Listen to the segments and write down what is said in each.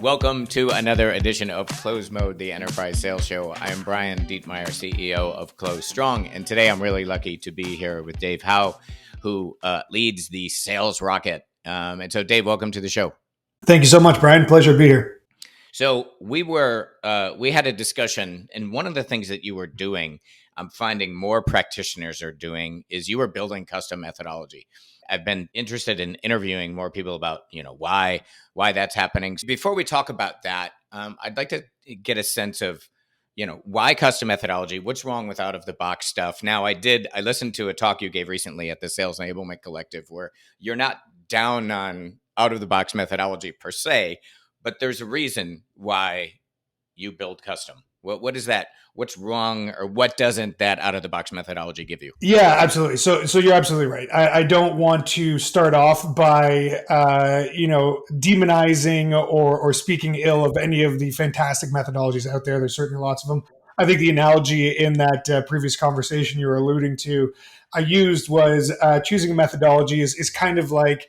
Welcome to another edition of CloseMode, the Enterprise Sales Show. I am Brian Dietmeyer, CEO of Close Strong, and today I'm really lucky to be here with Dave Howe, who leads the Sales Rocket. And so, Dave, welcome to the show. Thank you so much, Brian. Pleasure to be here. So we had a discussion, and one of the things that you were doing, I'm finding more practitioners are doing, is you were building custom methodology. I've been interested in interviewing more people about, why that's happening. Before we talk about that, I'd like to get a sense of, why custom methodology? What's wrong with out of the box stuff? Now, I listened to a talk you gave recently at the Sales Enablement Collective where you're not down on out of the box methodology per se, but there's a reason why you build custom. What is that? What's wrong, or what doesn't that out of the box methodology give you? Yeah, absolutely. So you're absolutely right. I don't want to start off by demonizing or speaking ill of any of the fantastic methodologies out there. There's certainly lots of them. I think the analogy in that previous conversation you were alluding to, I used was choosing a methodology is kind of like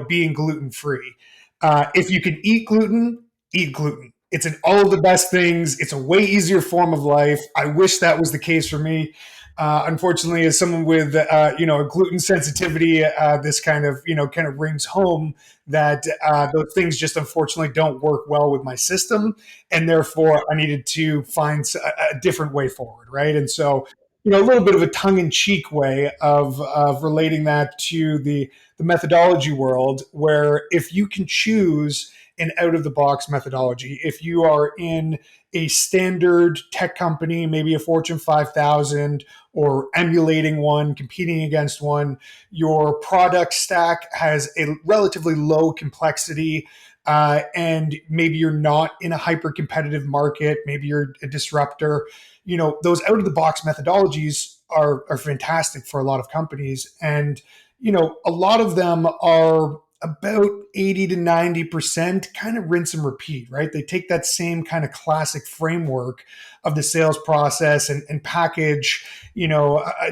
being gluten-free. If you can eat gluten, eat gluten. It's in all of the best things. It's a way easier form of life. I wish that was the case for me. Unfortunately, as someone with a gluten sensitivity, this kind of rings home that those things just unfortunately don't work well with my system, and therefore I needed to find a different way forward, right? And so, a little bit of a tongue-in-cheek way of relating that to the methodology world, where if you can choose an out-of-the-box methodology, if you are in a standard tech company, maybe a Fortune 5000, or emulating one, competing against one, your product stack has a relatively low complexity, and maybe you're not in a hyper-competitive market, maybe you're a disruptor, those out-of-the-box methodologies are fantastic for a lot of companies. And, a lot of them are about 80 to 90% kind of rinse and repeat, right? They take that same kind of classic framework of the sales process and package,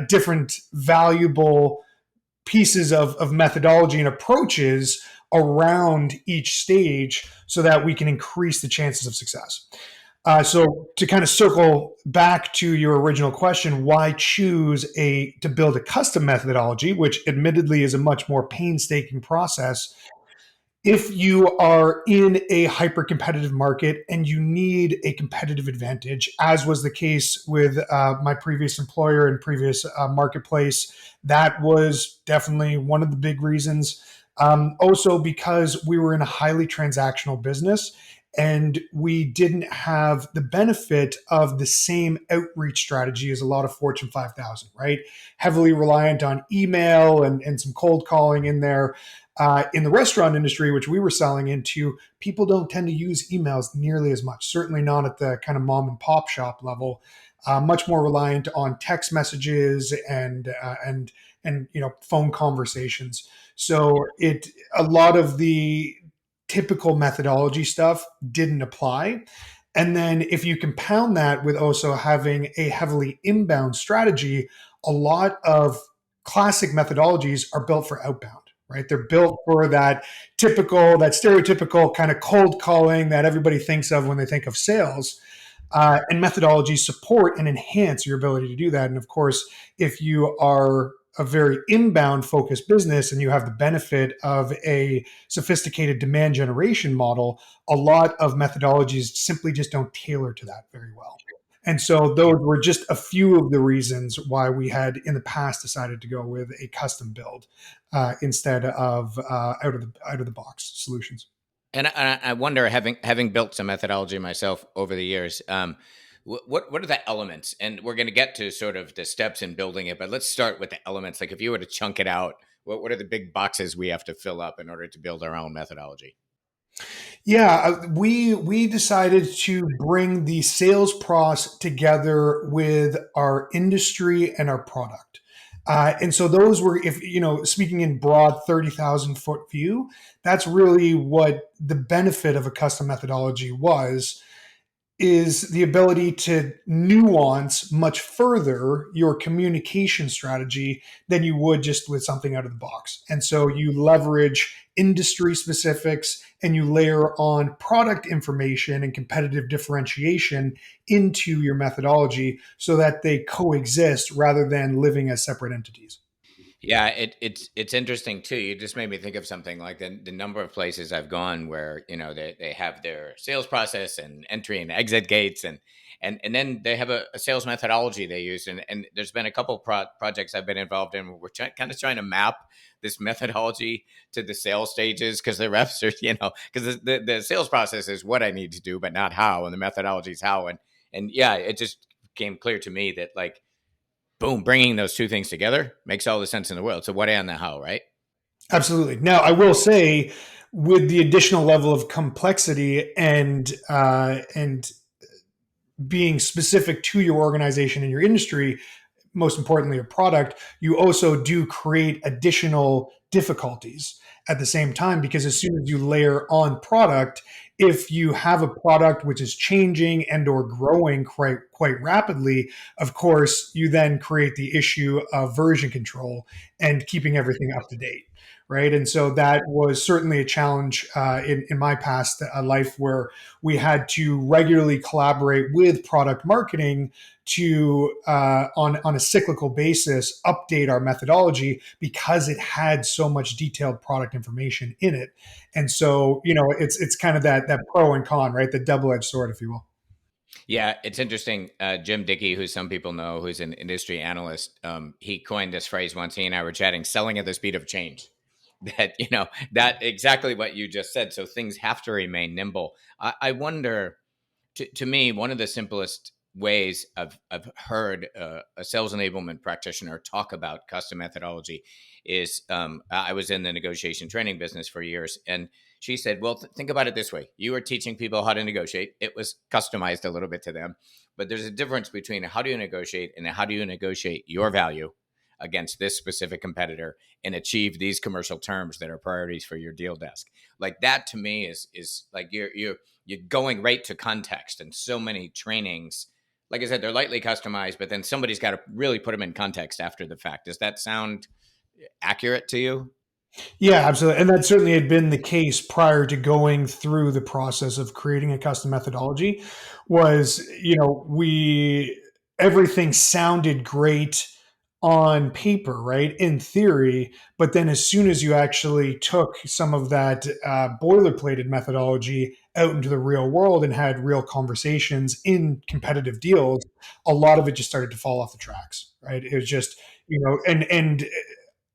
different valuable pieces of methodology and approaches around each stage so that we can increase the chances of success. So to kind of circle back to your original question, why choose to build a custom methodology, which admittedly is a much more painstaking process? If you are in a hyper-competitive market and you need a competitive advantage, as was the case with my previous employer and previous marketplace, that was definitely one of the big reasons. Also because we were in a highly transactional business, and we didn't have the benefit of the same outreach strategy as a lot of Fortune 5000, right? Heavily reliant on email and some cold calling in there. In the restaurant industry, which we were selling into, people don't tend to use emails nearly as much, certainly not at the kind of mom and pop shop level, much more reliant on text messages and phone conversations. So a lot of the typical methodology stuff didn't apply. And then if you compound that with also having a heavily inbound strategy, a lot of classic methodologies are built for outbound, right? They're built for that stereotypical kind of cold calling that everybody thinks of when they think of sales. And methodologies support and enhance your ability to do that. And of course, if you are a very inbound focused business and you have the benefit of a sophisticated demand generation model, a lot of methodologies simply just don't tailor to that very well. And so those were just a few of the reasons why we had in the past decided to go with a custom build instead of out of the box solutions. And I wonder, having built some methodology myself over the years, what are the elements? And we're going to get to sort of the steps in building it, but let's start with the elements. Like if you were to chunk it out, what are the big boxes we have to fill up in order to build our own methodology? Yeah, we decided to bring the sales process together with our industry and our product. And so those were, if speaking in broad 30,000 foot view, that's really what the benefit of a custom methodology was. is the ability to nuance much further your communication strategy than you would just with something out of the box. And so you leverage industry specifics and you layer on product information and competitive differentiation into your methodology so that they coexist rather than living as separate entities. Yeah, it's interesting too. You just made me think of something like the number of places I've gone where they have their sales process and entry and exit gates and then they have a sales methodology they use and there's been a couple projects I've been involved in where we're kind of trying to map this methodology to the sales stages because the reps are because the sales process is what I need to do but not how, and the methodology is how, and yeah, it just became clear to me that like boom, bringing those two things together makes all the sense in the world. So what and the how, right? Absolutely. Now, I will say, with the additional level of complexity and being specific to your organization and your industry, most importantly, your product, you also do create additional difficulties at the same time, because as soon as you layer on product, if you have a product which is changing and or growing quite rapidly, of course, you then create the issue of version control and keeping everything up to date. Right. And so that was certainly a challenge in my past life, where we had to regularly collaborate with product marketing to on a cyclical basis update our methodology because it had so much detailed product information in it. And so it's kind of that pro and con, right? The double-edged sword, if you will. Yeah, it's interesting. Jim Dickey, who some people know, who's an industry analyst, he coined this phrase once. He and I were chatting, selling at the speed of change. That, that exactly what you just said. So things have to remain nimble. I wonder, to me, one of the simplest ways I've heard a sales enablement practitioner talk about custom methodology is I was in the negotiation training business for years. And she said, well, think about it this way. You were teaching people how to negotiate. It was customized a little bit to them. But there's a difference between how do you negotiate and how do you negotiate your value against this specific competitor and achieve these commercial terms that are priorities for your deal desk. Like that to me is like you're going right to context. And so many trainings, like I said, they're lightly customized, but then somebody's got to really put them in context after the fact. Does that sound accurate to you? Yeah, absolutely. And that certainly had been the case prior to going through the process of creating a custom methodology. Was, we everything sounded great on paper, right? In theory, but then as soon as you actually took some of that boilerplated methodology out into the real world and had real conversations in competitive deals, a lot of it just started to fall off the tracks, right? It was just, and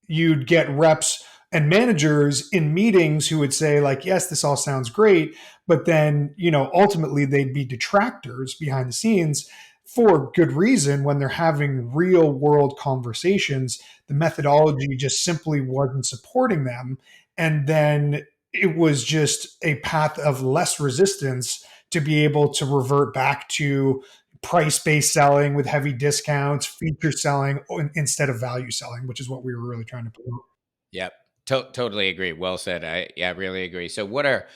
you'd get reps and managers in meetings who would say like, yes, this all sounds great, but then ultimately they'd be detractors behind the scenes for good reason. When they're having real world conversations, the methodology just simply wasn't supporting them, and then it was just a path of less resistance to be able to revert back to price-based selling with heavy discounts, feature selling instead of value selling, which is what we were really trying to promote. Yep. Totally agree. Well said. I really agree. So what are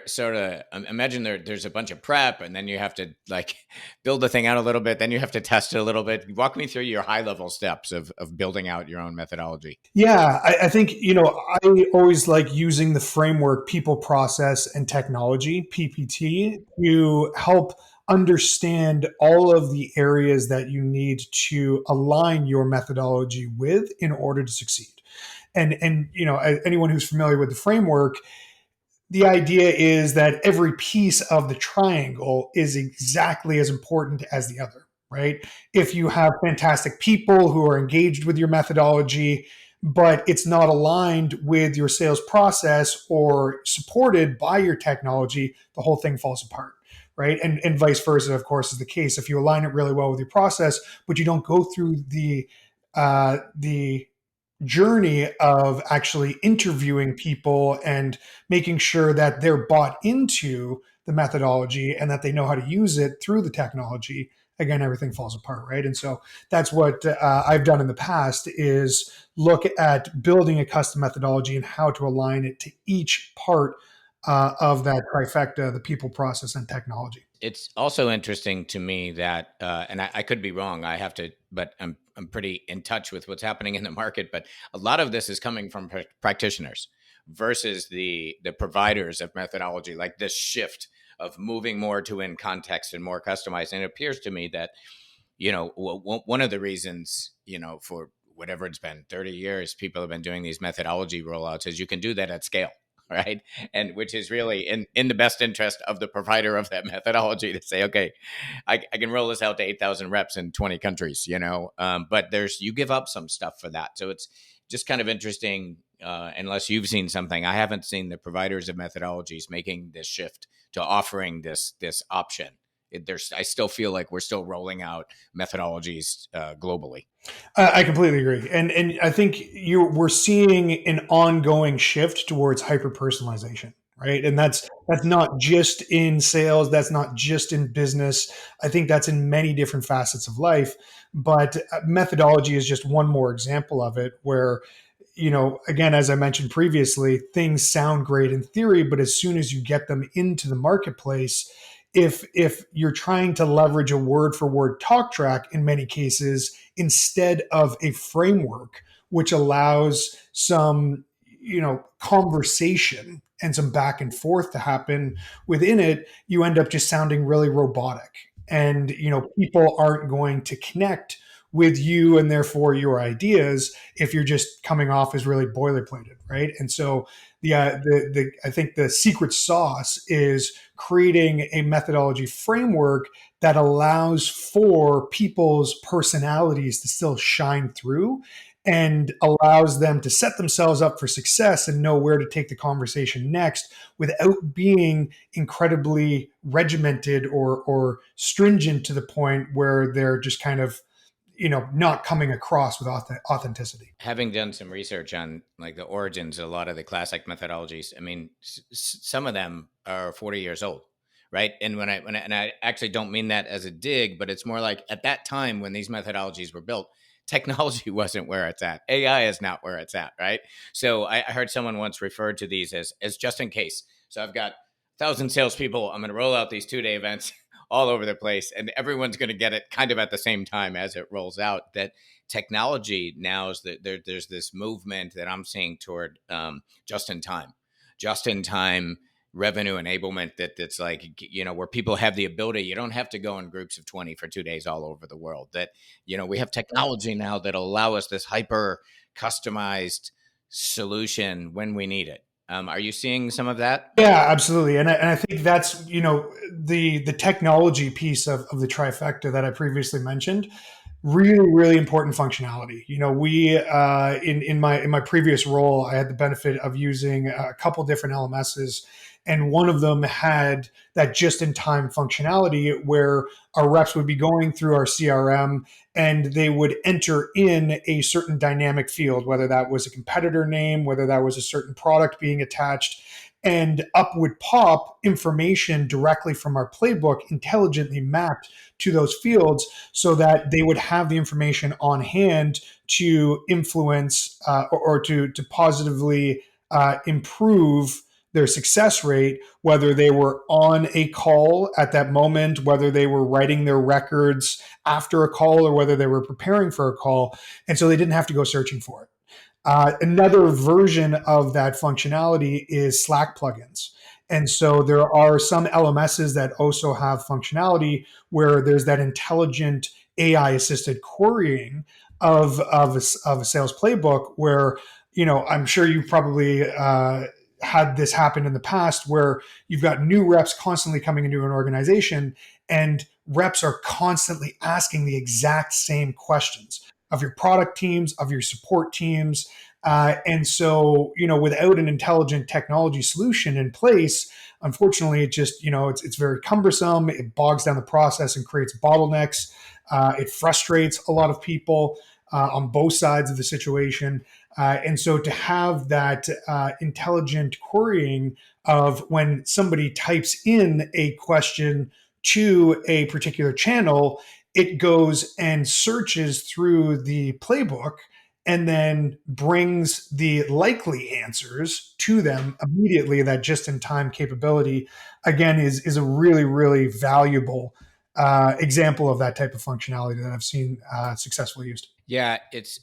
sort of imagine there's a bunch of prep and then you have to like build the thing out a little bit, then you have to test it a little bit. Walk me through your high level steps of building out your own methodology. Yeah, I think, I always like using the framework people, process, and technology, PPT, to help understand all of the areas that you need to align your methodology with in order to succeed. And anyone who's familiar with the framework, the idea is that every piece of the triangle is exactly as important as the other, right? If you have fantastic people who are engaged with your methodology, but it's not aligned with your sales process or supported by your technology, the whole thing falls apart. Right. And vice versa, of course, is the case. If you align it really well with your process, but you don't go through the journey of actually interviewing people and making sure that they're bought into the methodology and that they know how to use it through the technology, again, everything falls apart, right? And so that's what I've done in the past, is look at building a custom methodology and how to align it to each part of that trifecta: the people, process, and technology. It's also interesting to me that, and I could be wrong. I have to, but I'm pretty in touch with what's happening in the market. But a lot of this is coming from practitioners versus the providers of methodology. Like this shift of moving more to in context and more customized. And it appears to me that one of the reasons for whatever it's been 30 years people have been doing these methodology rollouts is you can do that at scale, right? And which is really in the best interest of the provider of that methodology to say, okay, I can roll this out to 8,000 reps in 20 countries, but you give up some stuff for that. So it's just kind of interesting. Unless you've seen something, I haven't seen the providers of methodologies making this shift to offering this option. I still feel like we're still rolling out methodologies globally. I completely agree, and I think we're seeing an ongoing shift towards hyper personalization, right? And that's not just in sales, that's not just in business. I think that's in many different facets of life. But methodology is just one more example of it, where again, as I mentioned previously, things sound great in theory, but as soon as you get them into the marketplace, if you're trying to leverage a word for word talk track in many cases instead of a framework which allows some conversation and some back and forth to happen within it, you end up just sounding really robotic, and people aren't going to connect with you and therefore your ideas if you're just coming off as really boilerplated, right? And so the I think the secret sauce is creating a methodology framework that allows for people's personalities to still shine through and allows them to set themselves up for success and know where to take the conversation next without being incredibly regimented or stringent to the point where they're just kind of not coming across with authenticity. Having done some research on like the origins of a lot of the classic methodologies, I mean, some of them are 40 years old, right? And and I actually don't mean that as a dig, but it's more like at that time when these methodologies were built, technology wasn't where it's at. AI is not where it's at, right? So I heard someone once referred to these as just in case. So I've got 1,000 salespeople. I'm going to roll out these 2-day events all over the place, and everyone's going to get it kind of at the same time as it rolls out. That technology now is that there's this movement that I'm seeing toward just in time revenue enablement that's like where people have the ability. You don't have to go in groups of 20 for 2 days all over the world. That we have technology now that'll allow us this hyper customized solution when we need it. Are you seeing some of that? Yeah, absolutely, and I think that's the technology piece of the trifecta that I previously mentioned. Really, really important functionality. We in my previous role, I had the benefit of using a couple different LMSs, and one of them had that just-in-time functionality where our reps would be going through our CRM and they would enter in a certain dynamic field, whether that was a competitor name, whether that was a certain product being attached, and up would pop information directly from our playbook, intelligently mapped to those fields, so that they would have the information on hand to influence or to positively improve their success rate, whether they were on a call at that moment, whether they were writing their records after a call, or whether they were preparing for a call. And so they didn't have to go searching for it. Another version of that functionality is Slack plugins. And so there are some LMSs that also have functionality where there's that intelligent AI assisted querying of a sales playbook where, I'm sure you probably had this happen in the past where you've got new reps constantly coming into an organization and reps are constantly asking the exact same questions of your product teams, of your support teams. And so, without an intelligent technology solution in place, unfortunately, it just, it's very cumbersome. It bogs down the process and creates bottlenecks. It frustrates a lot of people on both sides of the situation. And so to have that intelligent querying of when somebody types in a question to a particular channel, it goes and searches through the playbook and then brings the likely answers to them immediately. That just in time capability, again, is a really, really valuable example of that type of functionality that I've seen successfully used. Yeah, it's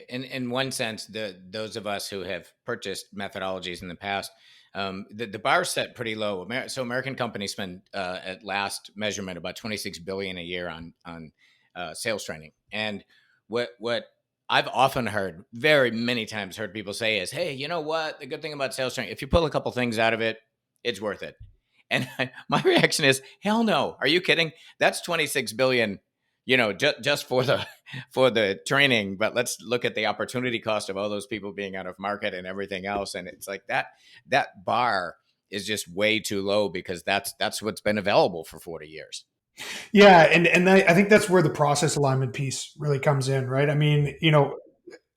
in one sense, those of us who have purchased methodologies in the past, the bar set pretty low. So American companies spend at last measurement about 26 billion a year on sales training. And what I've often heard, very many times heard people say is, "Hey, you know what? The good thing about sales training, if you pull a couple things out of it, it's worth it." And my reaction is, "Hell no! Are you kidding? That's 26 billion, just for the training, but let's look at the opportunity cost of all those people being out of market and everything else." And it's like that bar is just way too low because that's what's been available for 40 years. Yeah, and I think that's where the process alignment piece really comes in, right? I mean,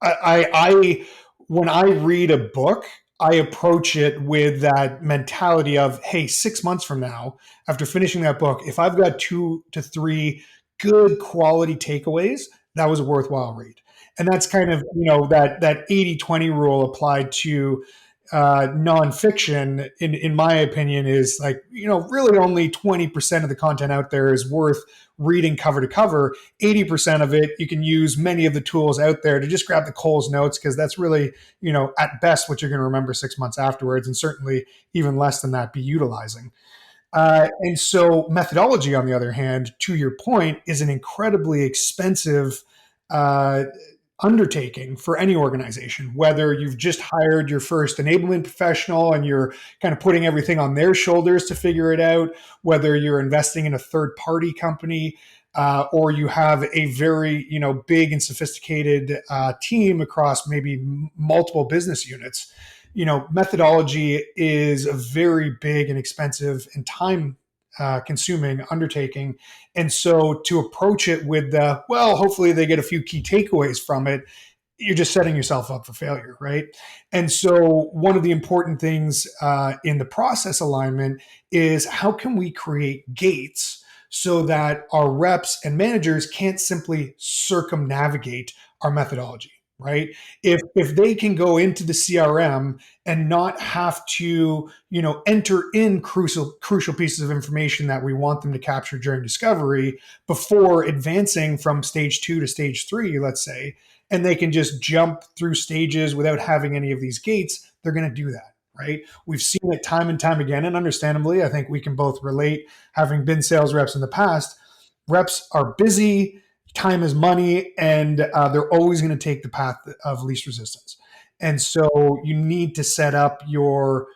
I when I read a book, I approach it with that mentality of, hey, 6 months from now, after finishing that book, if I've got 2 to 3 good quality takeaways, that was a worthwhile read. And that's kind of, that 80-20 rule applied to nonfiction, in my opinion, is like, really only 20% of the content out there is worth reading cover to cover. 80% of it, you can use many of the tools out there to just grab the Coles notes, because that's really, at best what you're going to remember 6 months afterwards, and certainly even less than that be utilizing. And so methodology, on the other hand, to your point, is an incredibly expensive uh, undertaking for any organization, whether you've just hired your first enablement professional and you're kind of putting everything on their shoulders to figure it out, whether you're investing in a third party company, or you have a very big and sophisticated team across maybe multiple business units. Methodology is a very big and expensive and time consuming undertaking. And so to approach it with hopefully they get a few key takeaways from it, you're just setting yourself up for failure, right? And so one of the important things in the process alignment is, how can we create gates so that our reps and managers can't simply circumnavigate our methodology, right? If they can go into the CRM and not have to enter in crucial pieces of information that we want them to capture during discovery before advancing from stage 2 to stage 3, let's say, and they can just jump through stages without having any of these gates, they're going to do that, right? We've seen it time and time again, and understandably, I think we can both relate, having been sales reps in the past. Reps are busy, time is money, and they're always going to take the path of least resistance. And so you need to set up your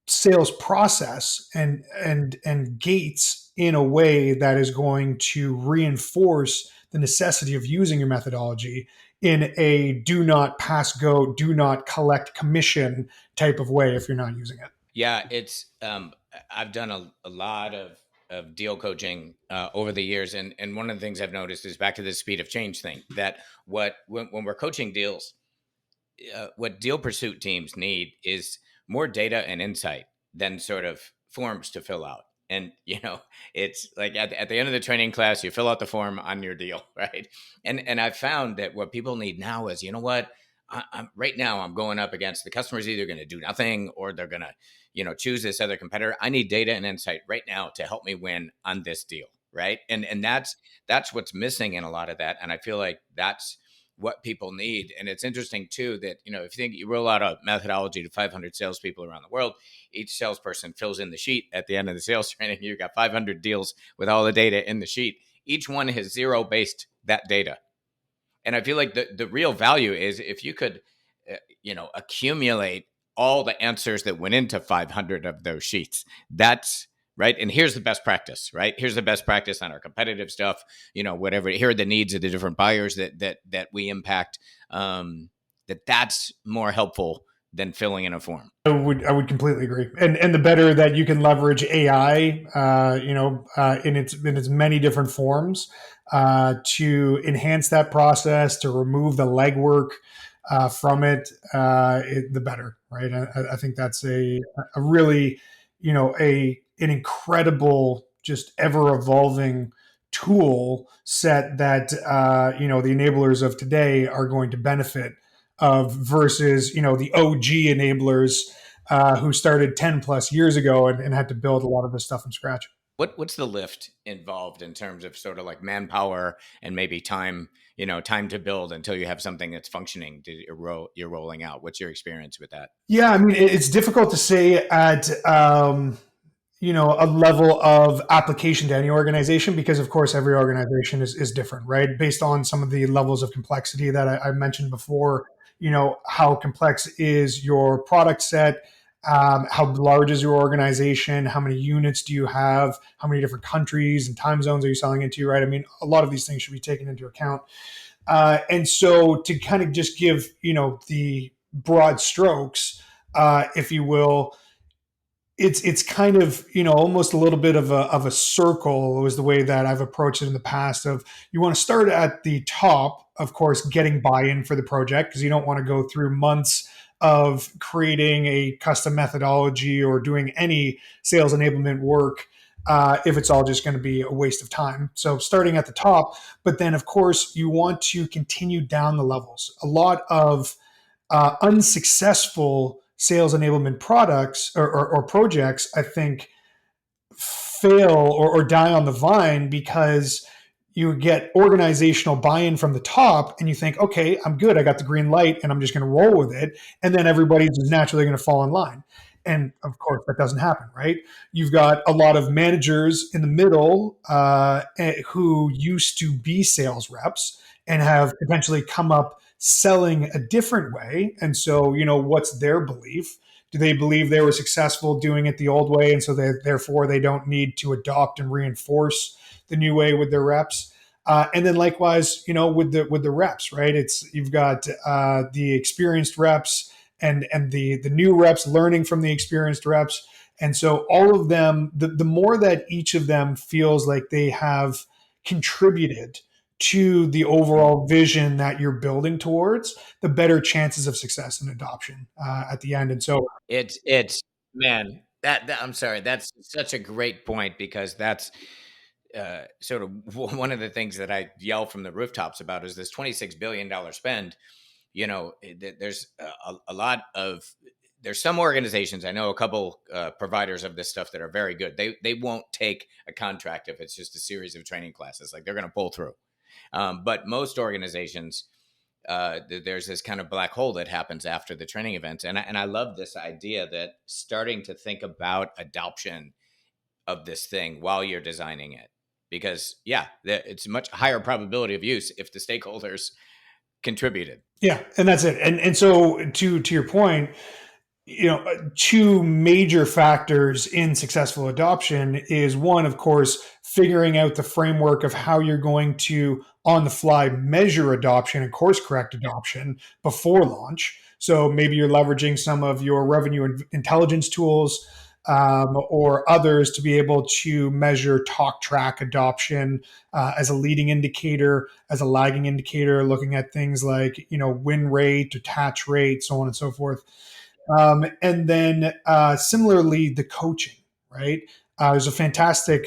sales process and gates in a way that is going to reinforce the necessity of using your methodology in a do not pass go, do not collect commission type of way if you're not using it. Yeah, it's I've done a lot of deal coaching over the years, and one of the things I've noticed is back to the speed of change thing. That when we're coaching deals, what deal pursuit teams need is more data and insight than sort of forms to fill out. And it's like at the end of the training class, you fill out the form on your deal, right? And I've found that what people need now is, I'm right now I'm going up against the customer's either going to do nothing or they're going to, choose this other competitor. I need data and insight right now to help me win on this deal, right? And that's what's missing in a lot of that. And I feel like that's what people need. And it's interesting too that, if you think you roll out a methodology to 500 salespeople around the world, each salesperson fills in the sheet at the end of the sales training. You've got 500 deals with all the data in the sheet. Each one has zero based that data. And I feel like the real value is if you could, accumulate all the answers that went into 500 of those sheets. That's right. And here's the best practice, right? Here's the best practice on our competitive stuff, whatever. Here are the needs of the different buyers that we impact. That's more helpful than filling in a form. I would completely agree, and the better that you can leverage AI, in its many different forms, to enhance that process, to remove the legwork from the better, right? I think that's a really, an incredible, just ever evolving tool set that the enablers of today are going to benefit of versus the OG enablers who started 10 plus years ago and had to build a lot of this stuff from scratch. What's the lift involved in terms of sort of like manpower and maybe time, time to build until you have something that's functioning to you're rolling out? What's your experience with that? Yeah, I mean, it's difficult to say at a level of application to any organization because, of course, every organization is different, right? Based on some of the levels of complexity that I mentioned before, how complex is your product set? How large is your organization? How many units do you have? How many different countries and time zones are you selling into, right? I mean, a lot of these things should be taken into account. And so to kind of just give, the broad strokes, if you will, it's kind of almost a little bit of a circle was the way that I've approached it in the past. Of you want to start at the top, of course, getting buy-in for the project because you don't want to go through months of creating a custom methodology or doing any sales enablement work if it's all just going to be a waste of time. So starting at the top, but then of course you want to continue down the levels. A lot of unsuccessful sales enablement products or projects, I think, fail or die on the vine because you get organizational buy-in from the top and you think, okay, I'm good. I got the green light and I'm just going to roll with it. And then everybody's naturally going to fall in line. And of course, that doesn't happen, right? You've got a lot of managers in the middle who used to be sales reps and have potentially come up selling a different way. And so, what's their belief? Do they believe they were successful doing it the old way, and so therefore they don't need to adopt and reinforce the new way with their reps? And then likewise, with the reps, right? You've got the experienced reps and the new reps learning from the experienced reps, and so all of them, the more that each of them feels like they have contributed to the overall vision that you're building towards, the better chances of success and adoption at the end. And so It's man, that I'm sorry, that's such a great point because that's sort of one of the things that I yell from the rooftops about is this $26 billion spend. There's a lot of there's some organizations, I know a couple providers of this stuff that are very good. They won't take a contract if it's just a series of training classes. Like they're going to pull through. But most organizations, there's this kind of black hole that happens after the training events. And I love this idea that starting to think about adoption of this thing while you're designing it. Because, yeah, it's a much higher probability of use if the stakeholders contributed. yeah, and that's it. And so to your point, two major factors in successful adoption is one, of course, figuring out the framework of how you're going to on the fly measure adoption and course correct adoption before launch. So maybe you're leveraging some of your revenue intelligence tools or others to be able to measure talk track adoption as a leading indicator, as a lagging indicator, looking at things like win rate, attach rate, so on and so forth. And then similarly, the coaching, right? There's a fantastic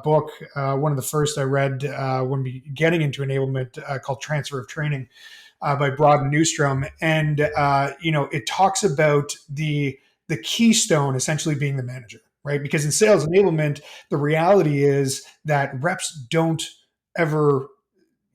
book, one of the first I read when getting into enablement called Transfer of Training by Broad and Newstrom. And, it talks about the keystone essentially being the manager, right? Because in sales enablement, the reality is that reps don't ever,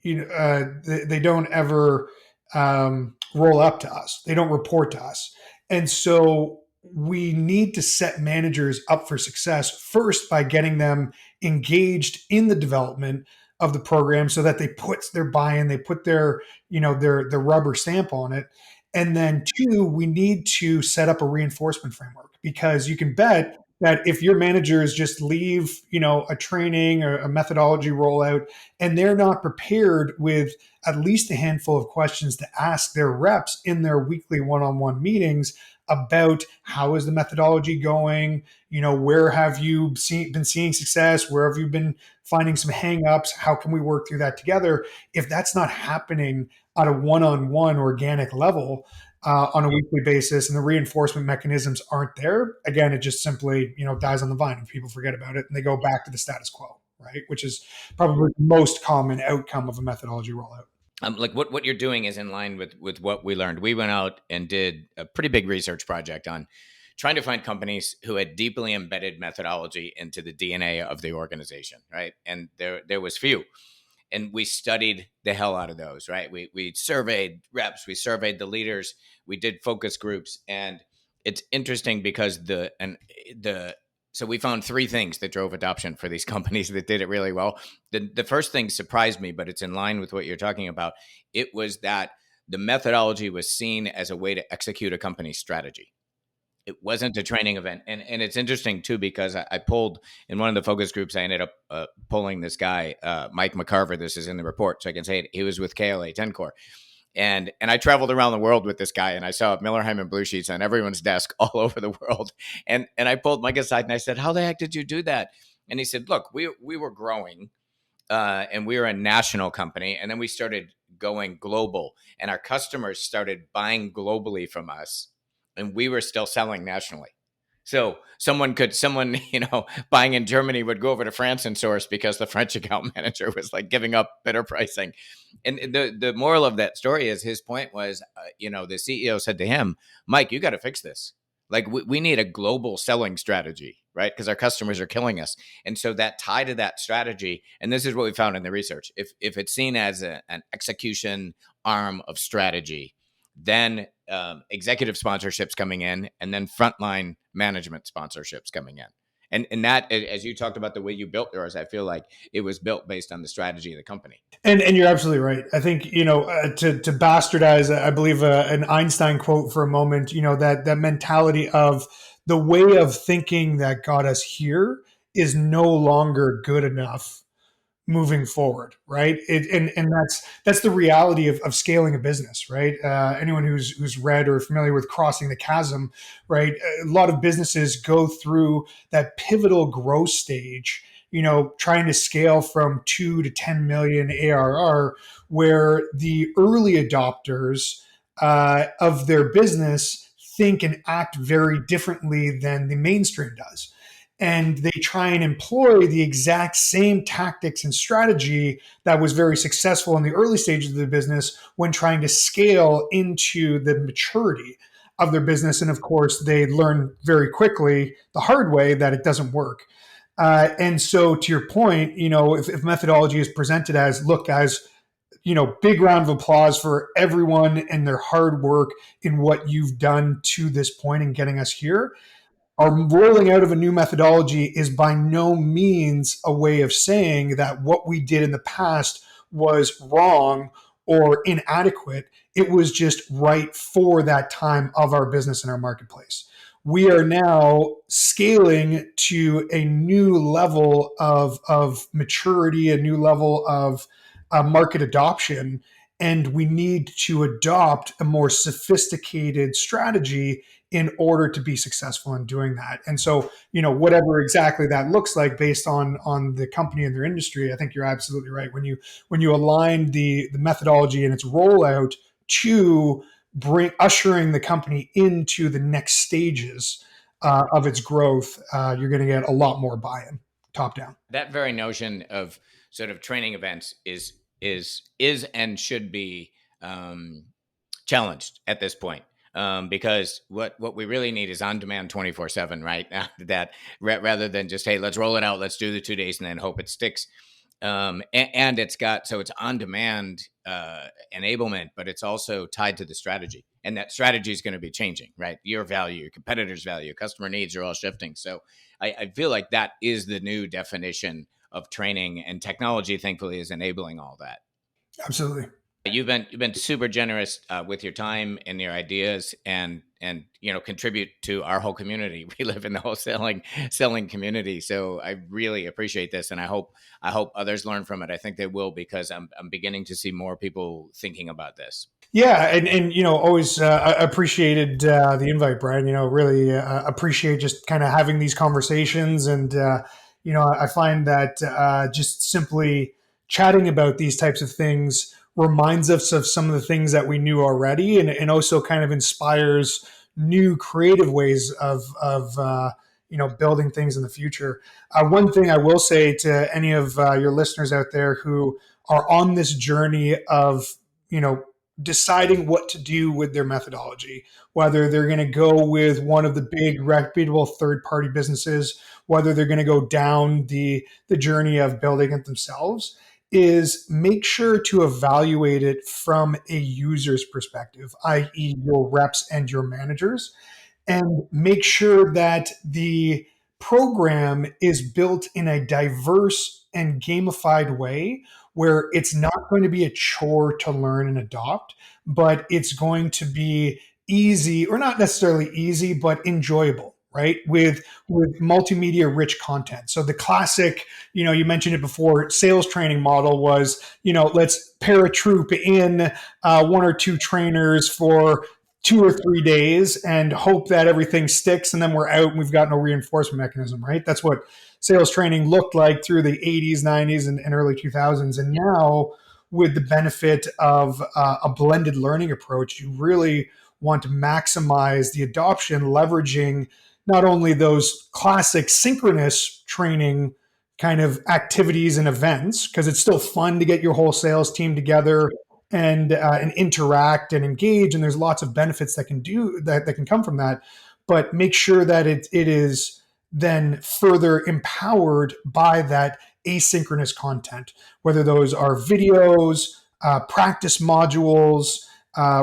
they don't ever roll up to us. They don't report to us. And so we need to set managers up for success first by getting them engaged in the development of the program so that they put their buy-in, they put their rubber stamp on it. And then two, we need to set up a reinforcement framework because you can bet that if your managers just leave, a training or a methodology rollout and they're not prepared with at least a handful of questions to ask their reps in their weekly one-on-one meetings about how is the methodology going, where have you been seeing success, where have you been finding some hangups, how can we work through that together? If that's not happening at a one-on-one organic level on a weekly basis and the reinforcement mechanisms aren't there, again, it just simply dies on the vine and people forget about it and they go back to the status quo. right? Which is probably the most common outcome of a methodology rollout. Like what you're doing is in line with what we learned. We went out and did a pretty big research project on trying to find companies who had deeply embedded methodology into the DNA of the organization, right? And there was few, and we studied the hell out of those, right? We surveyed reps, we surveyed the leaders, we did focus groups, and it's interesting because the so we found three things that drove adoption for these companies that did it really well. The first thing surprised me, but it's in line with what you're talking about. It was that the methodology was seen as a way to execute a company's strategy. It wasn't a training event. And it's interesting too, because I pulled in one of the focus groups, I ended up pulling this guy, Mike McCarver. This is in the report, so I can say it. He was with KLA 10 Core. And I traveled around the world with this guy, and I saw Miller Heiman blue sheets on everyone's desk all over the world. And I pulled Mike aside and I said, "How the heck did you do that?" And he said, "Look, we were growing, and we were a national company, and then we started going global, and our customers started buying globally from us, and we were still selling nationally." So someone buying in Germany would go over to France and source because the French account manager was like giving up better pricing. And the moral of that story is, his point was, the CEO said to him, "Mike, you got to fix this. Like we need a global selling strategy, right? Because our customers are killing us." And so that tie to that strategy, and this is what we found in the research, if it's seen as an execution arm of strategy, then executive sponsorships coming in, and then frontline management sponsorships coming in. And that, as you talked about the way you built yours, I feel like it was built based on the strategy of the company. And you're absolutely right. I think to bastardize, I believe an Einstein quote for a moment. That mentality of the way of thinking that got us here is no longer good enough moving forward, right? And that's the reality of scaling a business, right? Anyone who's read or familiar with Crossing the Chasm, right? A lot of businesses go through that pivotal growth stage, trying to scale from 2 to 10 million ARR, where the early adopters of their business think and act very differently than the mainstream does, and they try and employ the exact same tactics and strategy that was very successful in the early stages of the business when trying to scale into the maturity of their business. And of course, they learn very quickly the hard way that it doesn't work. And so, to your point, if methodology is presented as, "Look, guys, big round of applause for everyone and their hard work in what you've done to this point and getting us here," our rolling out of a new methodology is by no means a way of saying that what we did in the past was wrong or inadequate. It was just right for that time of our business and our marketplace. We are now scaling to a new level of maturity, a new level of market adoption, and we need to adopt a more sophisticated strategy in order to be successful in doing that. And so, whatever exactly that looks like based on the company and their industry, I think you're absolutely right. When you align the methodology and its rollout to ushering the company into the next stages of its growth, you're going to get a lot more buy-in, top down. That very notion of sort of training events is and should be challenged at this point. Because what we really need is on demand 24/7, right? That rather than just, hey, let's roll it out, let's do the 2 days and then hope it sticks. And it's on demand enablement, but it's also tied to the strategy, and that strategy is going to be changing, right? Your value, your competitors' value, customer needs are all shifting. So I feel like that is the new definition of training, and technology, thankfully, is enabling all that. Absolutely. You've been super generous with your time and your ideas, and contribute to our whole community. We live in the whole selling community, so I really appreciate this, and I hope others learn from it. I think they will, because I'm beginning to see more people thinking about this. Yeah, and always appreciated the invite, Brian. Really appreciate just kind of having these conversations, and I find that just simply chatting about these types of things reminds us of some of the things that we knew already, and also kind of inspires new creative ways of building things in the future. One thing I will say to any of your listeners out there who are on this journey of deciding what to do with their methodology, whether they're going to go with one of the big reputable third-party businesses, whether they're going to go down the journey of building it themselves, is make sure to evaluate it from a user's perspective, i.e., your reps and your managers, and make sure that the program is built in a diverse and gamified way where it's not going to be a chore to learn and adopt, but it's going to be easy, or not necessarily easy, but enjoyable, right? With multimedia rich content. So the classic, you mentioned it before, sales training model was, let's paratroop in one or two trainers for 2 or 3 days and hope that everything sticks, and then we're out and we've got no reinforcement mechanism, right? That's what sales training looked like through the 80s, 90s, and early 2000s. And now, with the benefit of a blended learning approach, you really want to maximize the adoption, leveraging not only those classic synchronous training kind of activities and events, because it's still fun to get your whole sales team together and interact and engage, and there's lots of benefits that can come from that. But make sure that it is then further empowered by that asynchronous content, whether those are videos, practice modules,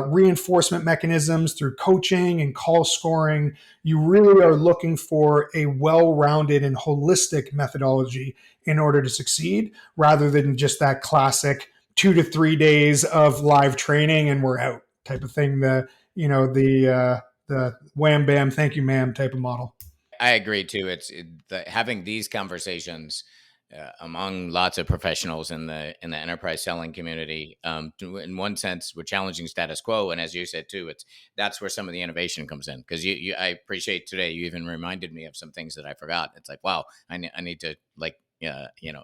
reinforcement mechanisms through coaching and call scoring. You really are looking for a well-rounded and holistic methodology in order to succeed, rather than just that classic 2 to 3 days of live training and we're out type of thing. The wham bam, thank you ma'am type of model. I agree too. Having these conversations among lots of professionals in the enterprise selling community. In one sense, we're challenging status quo, and as you said too, that's where some of the innovation comes in. Because I appreciate today you even reminded me of some things that I forgot. It's like, wow, I need to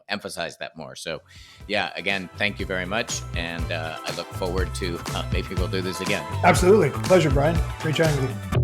emphasize that more. So, yeah, again, thank you very much, and I look forward to maybe we'll do this again. Absolutely, pleasure, Brian. Great chatting with you.